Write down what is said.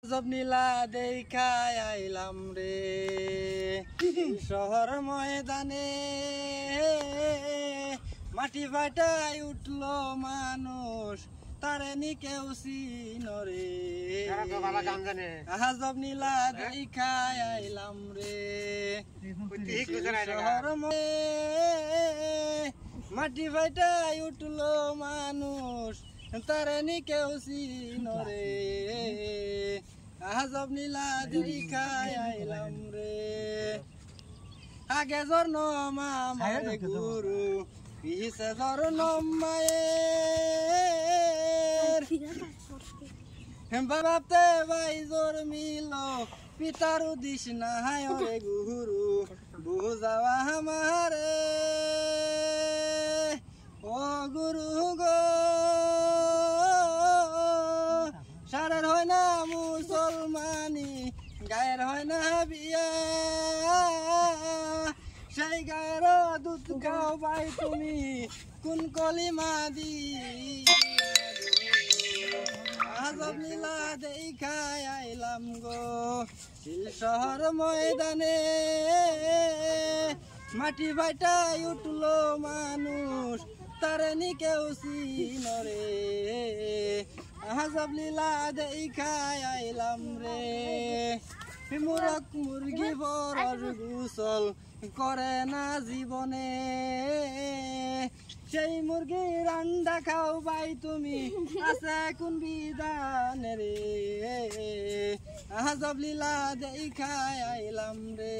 Job নীলা দেখাই আইলাম রে শহর ময়দানে মাটি ফাটাই উঠলো মানুষ তারে নি কেউ চিনরে জব নীলা দেখাই আইলাম রে শহর মাটি ফাটাই উঠলো মানুষ তারে নি কেউ চিনরে আজব নীলা দেখাই আইলাম রে আগে জর্ণ মামার গুরু পিছে জর্ণ মায়ের বাপতে ভাই জোর মিল পিতার দিস না রে গুরু বুঝাওয়া আমারে ও গুরু গো সারের হয় না মুসলমানি গায়ের হয় না বিয়া সেই গায়ের দুধ খাও ভাই তুমি কোন কলিমা দি আজব নীলা দেখাই আইলাম গো শহর ময়দানে মাটি ফাটাই উঠলো মানুষ তারে নি কেউ চিনরে আজব লীলা দেখাই আইলাম রে মুরগ মুরগি বরর গোসল করে না জীবনে সেই মুরগি রান্না খাও ভাই তুমি আছে কোন বিধানে রে আজব লীলা দেখাই আইলাম রে।